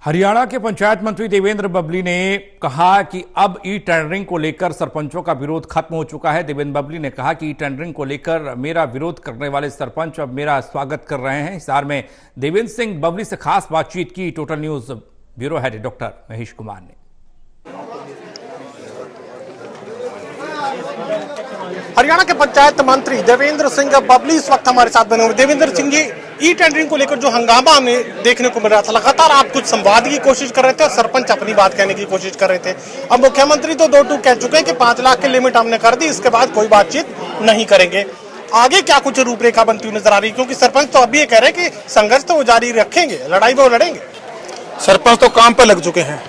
हरियाणा के पंचायत मंत्री देवेंद्र बबली ने कहा कि अब ई टेंडरिंग को लेकर सरपंचों का विरोध खत्म हो चुका है। देवेंद्र बबली ने कहा कि ई टेंडरिंग को लेकर मेरा विरोध करने वाले सरपंच अब मेरा स्वागत कर रहे हैं। हिसार में देवेंद्र सिंह बबली से खास बातचीत की total news bureau head doctor Mahesh Kumar ने। हरियाणा के पंचायत मंत्री देवेंद्र सिंह बबली इस वक्त हमारे साथ बने हुए। देवेंद्र सिंह जी, ई टेंडरिंग को लेकर जो हंगामा हमें देखने को मिल रहा था, लगातार आप कुछ संवाद की कोशिश कर रहे थे और सरपंच अपनी बात कहने की कोशिश कर रहे थे। अब मुख्यमंत्री तो दो टूक कह चुके हैं कि 5 लाख की लिमिट हमने कर दी, इसके बाद कोई बातचीत नहीं करेंगे। आगे क्या कुछ रूपरेखा बनती हुई नजर आ रही है, क्योंकि सरपंच तो अभी ये कह रहे हैं कि संघर्ष तो वो जारी रखेंगे, लड़ाई वो लड़ेंगे। सरपंच तो काम पर लग चुके हैं।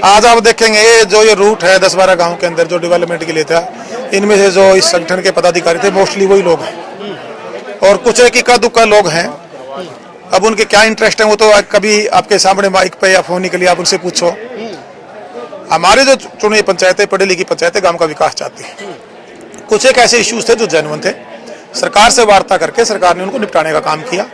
आज आप देखेंगे जो ये रूट है 10-12 गांव के अंदर जो डेवलपमेंट के लिए था, इनमें से जो इस संगठन के पदाधिकारी थे मोस्टली वही लोग हैं और कुछ एक इक्का दुक्का लोग हैं। अब उनके क्या इंटरेस्ट है वो तो कभी आपके सामने माइक पे या फोन के लिए आप उनसे पूछो। हमारे जो चुनी पंचायतें, पढ़ी लिखी पंचायतें गांव का विकास चाहती हैं। कुछ एक ऐसे इश्यूज थे जो जेन्युइन थे, सरकार से वार्ता करके सरकार ने उनको निपटाने का काम किया।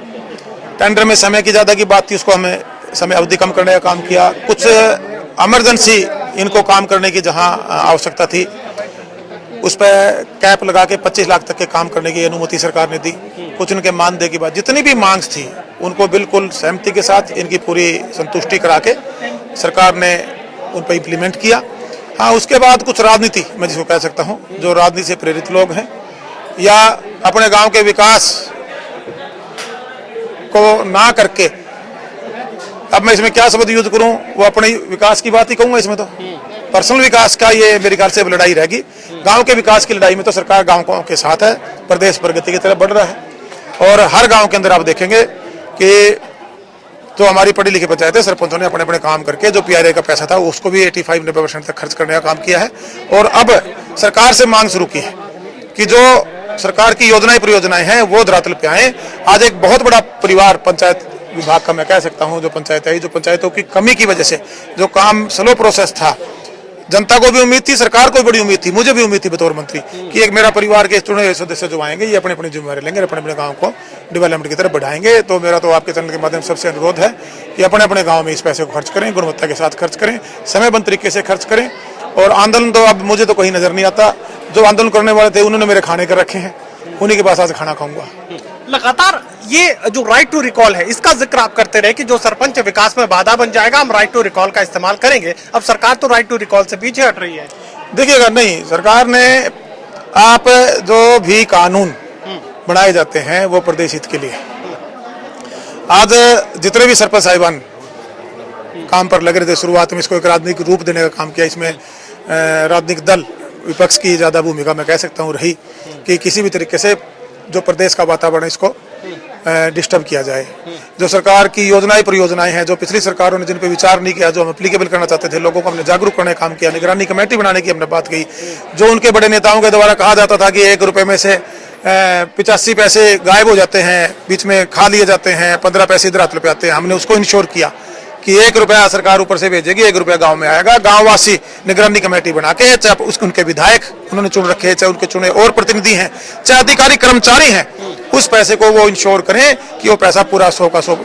टेंडर में समय की ज्यादा की बात थी, उसको हमें समय अवधि कम करने का काम किया। कुछ इमरजेंसी इनको काम करने की जहां आवश्यकता थी उस पर कैप लगा के 25 लाख तक के काम करने की अनुमति सरकार ने दी। कुछ उनके मानदेय की बात, जितनी भी मांग थी उनको बिल्कुल सहमति के साथ इनकी पूरी संतुष्टि करा के सरकार ने उन पर इम्प्लीमेंट किया। हाँ, उसके बाद कुछ राजनीति, मैं जिसको कह सकता हूँ, जो राजनीति से प्रेरित लोग हैं या अपने गांव के विकास को ना करके, अब मैं इसमें क्या शब्द यूज करूं, वो अपने विकास की बात ही कहूंगा। इसमें तो पर्सनल विकास का ये मेरे ख्याल से लड़ाई रहेगी। गांव के विकास की लड़ाई में तो सरकार गांव के साथ है, प्रदेश प्रगति की तरफ बढ़ रहा है और हर गांव के अंदर आप देखेंगे कि जो हमारी पढ़ी लिखी पंचायत है, सरपंचों ने अपने अपने काम करके जो पीआरए का पैसा था उसको भी 85-90% तक खर्च करने का काम किया है। और अब सरकार से मांग शुरू की है कि जो सरकार की योजनाएं परियोजनाएं हैं वो धरातल पे आए। आज एक बहुत बड़ा परिवार पंचायत विभाग का मैं कह सकता हूं, जो पंचायत है, जो पंचायतों की कमी की वजह से जो काम स्लो प्रोसेस था, जनता को भी उम्मीद थी, सरकार को भी बड़ी उम्मीद थी, मुझे भी उम्मीद थी बतौर मंत्री कि एक मेरा परिवार के चुने हुए सदस्य जो आएंगे ये अपनी अपनी जिम्मेदारी लेंगे, अपने अपने गांव को डेवलपमेंट की तरफ बढ़ाएंगे। तो मेरा तो आपके चैनल के माध्यम से सबसे अनुरोध है कि अपने अपने गाँव में इस पैसे को खर्च करें, गुणवत्ता के साथ खर्च करें, समयबद्ध तरीके से खर्च करें। और आंदोलन तो अब मुझे तो कहीं नजर नहीं आता। जो आंदोलन करने वाले थे उन्होंने मेरे खाने कर रखे हैं, उन्हीं के पास आज खाना खाऊंगा। लगातार ये जो राइट टू रिकॉल है, इसका जिक्र आप करते रहे कि जो सरपंच विकास में बाधा बन जाएगा, हम राइट टू रिकॉल का इस्तेमाल करेंगे। अब सरकार तो राइट टू रिकॉल से पीछे हट रही है। देखिएगा, नहीं, सरकार ने आप जो भी कानून बनाए जाते हैं वो प्रदेश हित के लिए। आज जितने भी सरपंच साहिबान काम पर लग रहे थे, शुरुआत में इसको एक राजनीतिक रूप देने का काम किया। इसमें राजनीतिक दल, विपक्ष की ज्यादा भूमिका मैं कह सकता हूँ रही कि किसी भी तरीके से जो प्रदेश का वातावरण इसको डिस्टर्ब किया जाए। जो सरकार की योजनाएं परियोजनाएं हैं, जो पिछली सरकारों ने जिन पे विचार नहीं किया, जो हम एप्लीकेबल करना चाहते थे, लोगों को हमने जागरूक करने का काम किया, निगरानी कमेटी बनाने की हमने बात की। जो उनके बड़े नेताओं के द्वारा कहा जाता था कि 1 रुपए में से 85 पैसे गायब हो जाते हैं, बीच में खा लिए जाते हैं, 15 पैसे इधर हाथ पे आते हैं, हमने उसको इंश्योर किया कि 1 रुपया सरकार ऊपर से भेजेगी, 1 रुपया गांव में आएगा। गांववासी निगरानी कमेटी बना के, चाहे उनके विधायक उन्होंने चुन रखे हैं, चाहे उनके चुने और प्रतिनिधि हैं, चाहे अधिकारी कर्मचारी हैं, उस पैसे को वो इंश्योर करें कि वो पैसा पूरा 100 का 100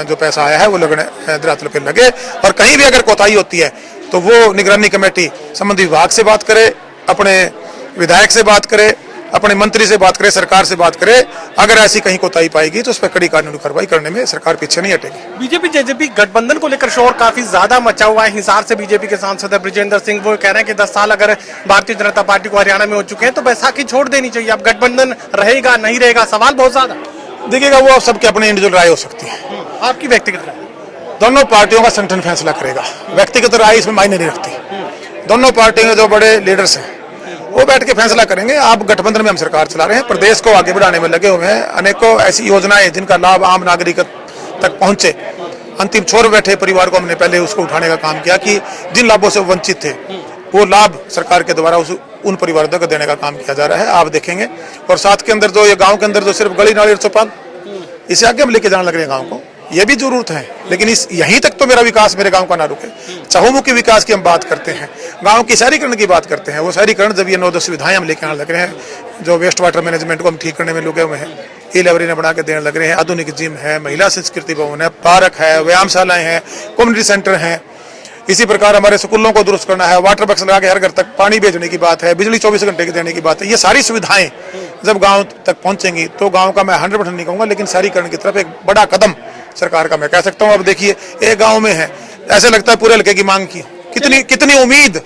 जो पैसा आया है वो लगने धरातल पे लगे। और कहीं भी अगर कोताही होती है तो वो निगरानी कमेटी संबंधित विभाग से बात करे, अपने विधायक से बात करे, अपने मंत्री से बात करे, सरकार से बात करे। अगर ऐसी कहीं कोताही पाएगी तो उस पर कड़ी कानूनी कार्रवाई करने में सरकार पीछे नहीं हटेगी। बीजेपी जेजेपी गठबंधन को लेकर शोर काफी ज्यादा मचा हुआ है। हिसार से बीजेपी के सांसद है ब्रिजेंद्र सिंह, वो कह रहे हैं कि 10 साल अगर भारतीय जनता पार्टी को हरियाणा में हो चुके हैं तो बैसाखी छोड़ देनी चाहिए। अब गठबंधन रहेगा नहीं रहेगा, सवाल बहुत ज्यादा। देखिएगा, वो सबके अपनी इंडिविजुअल राय हो सकती है। आपकी व्यक्तिगत राय? दोनों पार्टियों का संगठन फैसला करेगा, व्यक्तिगत राय इसमें मायने नहीं रखती। दोनों पार्टियों के जो बड़े लीडर्स हैं वो बैठ के फैसला करेंगे। आप गठबंधन में हम सरकार चला रहे हैं, प्रदेश को आगे बढ़ाने में लगे हुए हैं। अनेकों ऐसी योजनाएं जिनका लाभ आम नागरिक तक पहुंचे, अंतिम छोर बैठे परिवार को हमने पहले उसको उठाने का काम किया कि जिन लाभों से वंचित थे वो लाभ सरकार के द्वारा उन परिवारों को देने का काम किया जा रहा है, आप देखेंगे। और साथ के अंदर जो ये गाँव के अंदर जो सिर्फ गली नाली और चौपाल, इसे आगे हम लेके जाने लग रहे हैं गाँव को, ये भी जरूरत है। लेकिन यहीं तक तो मेरा विकास मेरे गांव का ना रुके। चहुमुखी विकास की हम बात करते हैं, गांव की शहरीकरण की बात करते हैं। वो शहरीकरण जब ये 9-10 सुविधाएं हम लेके आने लग रहे हैं, जो वेस्ट वाटर मैनेजमेंट को हम ठीक करने में लगे हुए हैं, ई लाइब्रेरी बना के देने लग रहे हैं। आधुनिक जिम है, महिला संस्कृति भवन है, पार्क है, व्यायामशालाएं हैं, कम्युनिटी सेंटर हैं। इसी प्रकार हमारे स्कूलों को दुरुस्त करना है, वाटर बक्स लगा के हर घर तक पानी भेजने की बात है, बिजली 24 घंटे की देने की बात है। ये सारी सुविधाएं जब गांव तक पहुंचेंगी तो गांव का मैं 100% नहीं कहूंगा, लेकिन शहरीकरण की तरफ एक बड़ा कदम सरकार का मैं कह सकता हूं। अब देखिए एक गांव में है, ऐसे लगता है पूरे हल्के की मांग की। कितनी उम्मीद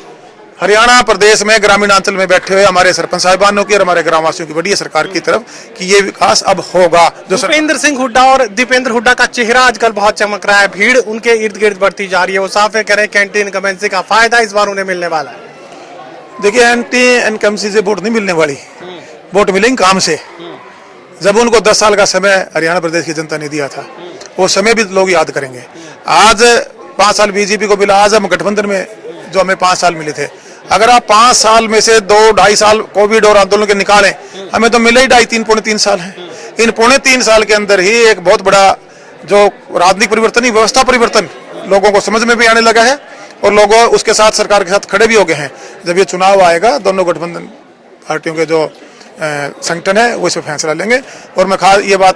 हरियाणा प्रदेश में ग्रामीणांचल में बैठे हुए हमारे सरपंच साहिबानों की और हमारे ग्रामवासियों की बड़ी है सरकार की तरफ कि ये विकास अब होगा। जो भूपेंद्र सिंह हुड्डा और दीपेंद्र हुड्डा का चेहरा आजकल बहुत चमक रहा है, भीड़ उनके इर्द गिर्द बढ़ती जा रही है। वो साफ कह रहे हैं कैंटीन इनकम्बेंसी का फायदा इस बार उन्हें मिलने वाला है। देखिए एंटी इनकम्बेंसी से वोट नहीं मिलने वाली, वोट मिलेंगे काम से। जब उनको 10 साल का समय हरियाणा प्रदेश की जनता ने दिया था, वो समय भी लोग याद करेंगे। आज 5 साल बीजेपी को मिला, आज हम गठबंधन में जो हमें 5 साल मिले थे, अगर आप 5 साल में से 2-2.5 साल कोविड और आंदोलन के निकालें, हमें तो मिले ही 2.5 पौने 3 साल हैं। इन पौने 3 साल के अंदर ही एक बहुत बड़ा जो राजनीतिक परिवर्तन ही व्यवस्था परिवर्तन लोगों को समझ में भी आने लगा है और लोग उसके साथ सरकार के साथ खड़े भी हो गए हैं। जब ये चुनाव आएगा, दोनों गठबंधन पार्टियों के जो संगठन है वो इस पर फैसला लेंगे। और मैं ये बात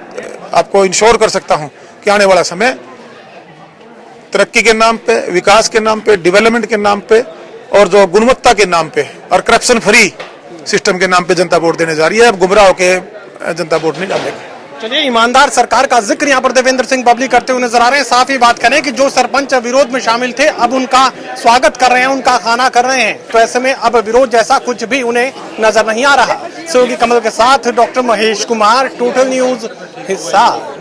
आपको इंश्योर कर सकता हूँ कि आने वाला समय तरक्की के नाम पे, विकास के नाम पे, डेवलपमेंट के नाम पे और जो गुणवत्ता के नाम पे और करप्शन फ्री सिस्टम के नाम पे जनता वोट देने जा रही है। अब गुमराह होकर जनता वोट नहीं डालेगी। चलिए, ईमानदार सरकार का जिक्र यहाँ पर देवेंद्र सिंह बबली करते हुए नजर आ रहे हैं। साफ ही बात करें कि जो सरपंच विरोध में शामिल थे अब उनका स्वागत कर रहे हैं, उनका खाना कर रहे हैं। तो ऐसे में अब विरोध जैसा कुछ भी उन्हें नजर नहीं आ रहा। सहयोगी कमल के साथ doctor Mahesh Kumar, total news, Hisar.